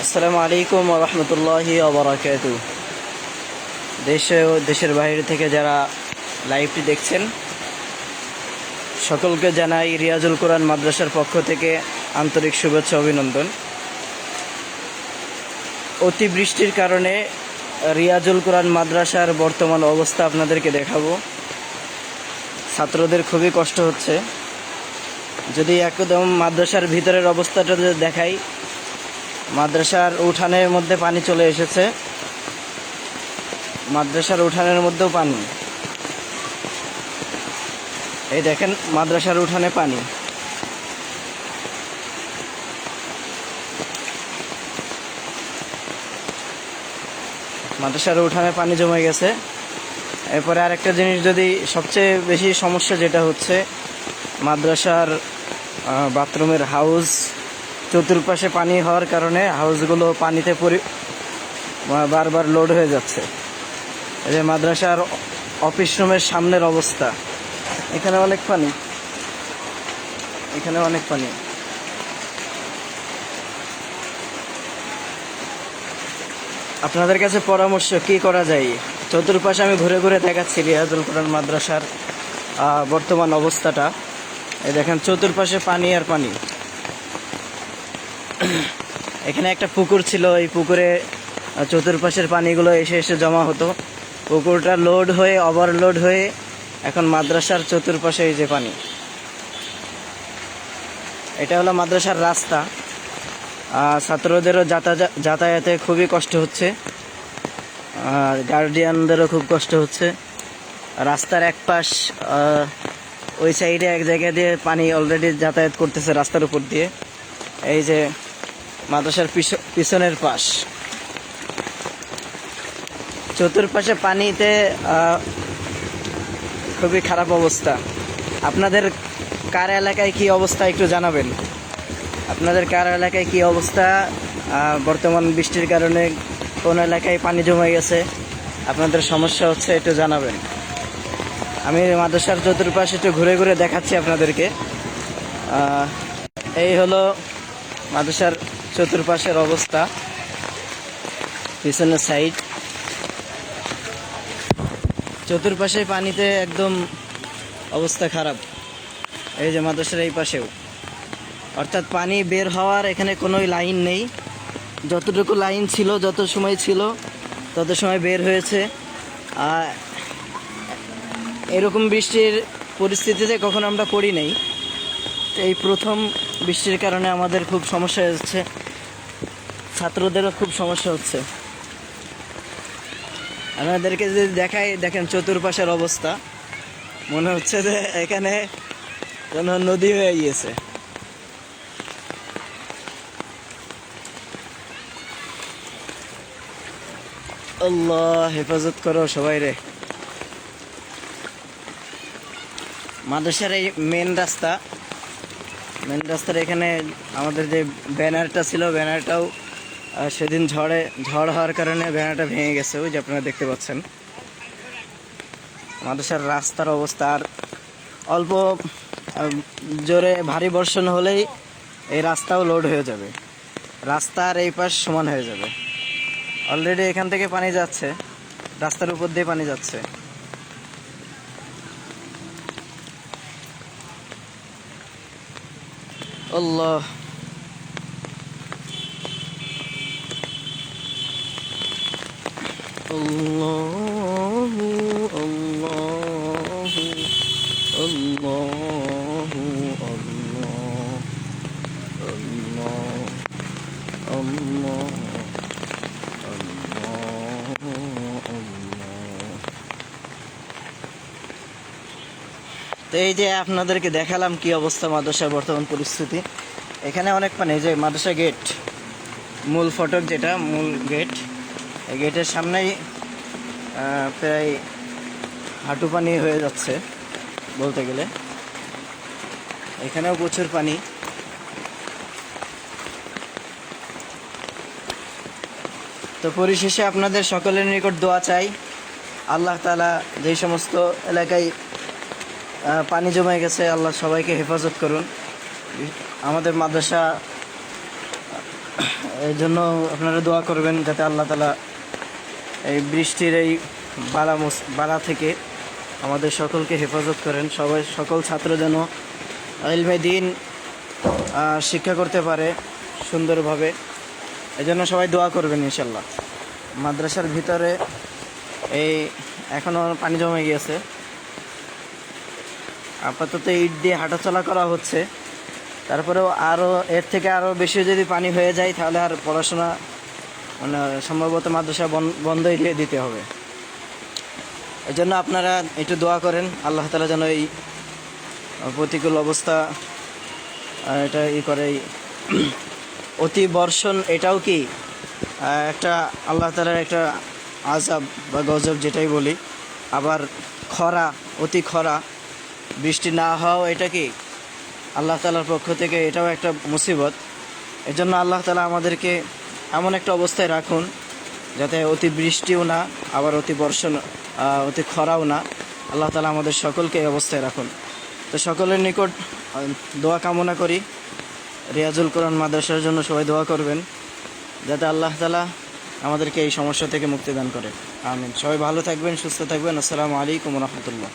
আসসালামু আলাইকুম ওয়া রাহমাতুল্লাহি ওয়া বারাকাতুহু। দেশে ও দেশের বাইরে থেকে যারা লাইভটি দেখছেন সকলকে জানাই রিয়াজুল কোরআন মাদ্রাসার পক্ষ থেকে আন্তরিক শুভেচ্ছা অভিনন্দন। অতিবৃষ্টির কারণে রিয়াজুল কোরআন মাদ্রাসার বর্তমান অবস্থা আপনাদেরকে দেখাবো। ছাত্রদের খুবই কষ্ট হচ্ছে। যদি একদম মাদ্রাসার ভিতরের অবস্থাটা দেখাই, মাদ্রাসার উঠানের মধ্যে পানি চলে এসেছে, মাদ্রাসার উঠানের মধ্যেও পানি। এই দেখেন মাদ্রাসার উঠানে পানি। মাদ্রাসার উঠানে পানি জমে গেছে। এরপরে আরেকটা জিনিস, যদি সবচেয়ে বেশি সমস্যা যেটা হচ্ছে মাদ্রাসার বাথরুমের হাউস, চতুর্পাশে পানি হওয়ার কারণে হাউসগুলো পানিতে বারবার লোড হয়ে যাচ্ছে। এই যে মাদ্রাসার অফিস রুমের সামনের অবস্থা, এখানে অনেক পানি, এখানে অনেক পানি। আপনাদের কাছে পরামর্শ, কি করা যায়? চতুর্পাশে আমি ঘুরে ঘুরে দেখাচ্ছি রিয়াজুল কোরআন মাদ্রাসার বর্তমান অবস্থাটা। এই দেখেন চতুর্পাশে পানি আর পানি। এখানে একটা পুকুর ছিল, এই পুকুরে চতুর্পাশের পানিগুলো এসে এসে জমা হতো। পুকুরটা লোড হয়ে ওভারলোড হয়ে এখন মাদ্রাসার চতুর্পাশে এই যে পানি। এটা হলো মাদ্রাসার রাস্তা। ছাত্রদেরও যাতায়াতে খুবই কষ্ট হচ্ছে, আর গার্ডিয়ানদেরও খুব কষ্ট হচ্ছে। রাস্তার এক পাশ, ওই সাইডে এক জায়গা দিয়ে পানি অলরেডি যাতায়াত করতেছে রাস্তার উপর দিয়ে। এই যে মাদ্রাসার পিছনের পাশ, চতুর্পাশে পানিতে খুবই খারাপ অবস্থা। আপনাদের কার এলাকায় কি অবস্থা একটু জানাবেন। আপনাদের কার এলাকায় কি অবস্থা? বর্তমান বৃষ্টির কারণে কোন এলাকায় পানি জমে গেছে, আপনাদের সমস্যা হচ্ছে, একটু জানাবেন। আমি মাদ্রাসার চতুর্পাশে একটু ঘুরে ঘুরে দেখাচ্ছি আপনাদেরকে। এই হলো মাদ্রাসার চতুর্পাশের অবস্থা, পিছনের সাইড। চতুর্পাশে পানিতে একদম অবস্থা খারাপ। এই যে মাদ্রাসার এই পাশেও, অর্থাৎ পানি বের হওয়ার এখানে কোনো লাইন নেই। যতটুকু লাইন ছিল, যত সময় ছিল তত সময় বের হয়েছে। এরকম বৃষ্টির পরিস্থিতিতে কখনো আমরা পড়ি নাই। এই প্রথম বৃষ্টির কারণে আমাদের খুব সমস্যা হচ্ছে, ছাত্রদেরও খুব সমস্যা হচ্ছে। আপনাদেরকে যদি দেখাই, দেখেন চতুর্পাশের অবস্থা, মনে হচ্ছে যে এখানে কোনো নদী হয়ে গিয়েছে। আল্লাহ হেফাজত করো সবাই রে। মাদ্রাসার এই মেন রাস্তার এখানে আমাদের যে ব্যানারটা ছিল, ব্যানারটাও সেদিন ঝড় হওয়ার কারণে ব্যানারটা ভেঙে গেছে। ওই যে আপনারা দেখতে পাচ্ছেন মাদ্রাসার রাস্তার অবস্থা। আর অল্প জোরে ভারী বর্ষণ হলেই এই রাস্তাও লোড হয়ে যাবে, রাস্তার এই পাশ সমান হয়ে যাবে। অলরেডি এখান থেকে পানি যাচ্ছে, রাস্তার উপর দিয়ে পানি যাচ্ছে। আল্লাহ, আল্লাহু আল্লাহু আল্লাহু আল্লাহ আল্লাহ আল্লাহ। তো এই যে আপনাদেরকে দেখালাম কি অবস্থা মাদ্রাসার বর্তমান পরিস্থিতি। এখানে অনেক পানি। যে মাদ্রাসা গেট, মূল ফটক যেটা, মূল গেট, এই গেটের সামনেই প্রায় হাঁটু পানি হয়ে যাচ্ছে বলতে গেলে। এখানেও প্রচুর পানি। তো পরিশেষে আপনাদের সকলের নিকট দোয়া চাই, আল্লাহ তাআলা যেই সমস্ত এলাকায় পানি জমে গেছে, আল্লাহ সবাইকে হেফাজত করুন। আমাদের মাদ্রাসা এই জন্য আপনারা দোয়া করবেন যাতে আল্লাহ তাআলা এই বৃষ্টির এই বালা থেকে আমাদের সকলকে হেফাজত করেন। সকল ছাত্র যেন ইলমে দ্বীন শিক্ষা করতে পারে সুন্দরভাবে। এজন্য সবাই দোয়া করবেন ইনশাল্লাহ। মাদ্রাসার ভিতরে এই এখনও পানি জমে গিয়েছে, আপাতত ইট দিয়ে হাঁটাচলা করা হচ্ছে। তারপরেও আরও এর থেকে আরও বেশি যদি পানি হয়ে যায় তাহলে আর পড়াশোনা মানে সম্ভবত মাদ্রাসা বন্ধই দিয়ে দিতে হবে। এই জন্য আপনারা একটু দোয়া করেন আল্লাহ তাআলা যেন এই প্রতিকূল অবস্থা এটা করে। অতি বর্ষণ এটাও কি একটা আল্লাহ তাআলার একটা আযাব বা গজব যেটাই বলি। আবার খরা, অতি খরা, বৃষ্টি না হওয়াও এটা কি আল্লাহ তাআলার পক্ষ থেকে, এটাও একটা মুসিবত। এজন্য আল্লাহ তাআলা আমাদেরকে এমন একটা অবস্থায় রাখুন যাতে অতি বৃষ্টিও না, আবার অতি বর্ষণ অতি খরাও না। আল্লাহ তাআলা আমাদের সকলকে এই অবস্থায় রাখুন। তো সকলের নিকট দোয়া কামনা করি। রিয়াজুল কোরআন মাদ্রাসার জন্য সবাই দোয়া করবেন যাতে আল্লাহ তাআলা আমাদেরকে এই সমস্যা থেকে মুক্তি দান করে। আমিন। সবাই ভালো থাকবেন, সুস্থ থাকবেন। আসসালামু আলাইকুম ওয়া রাহমাতুল্লাহ।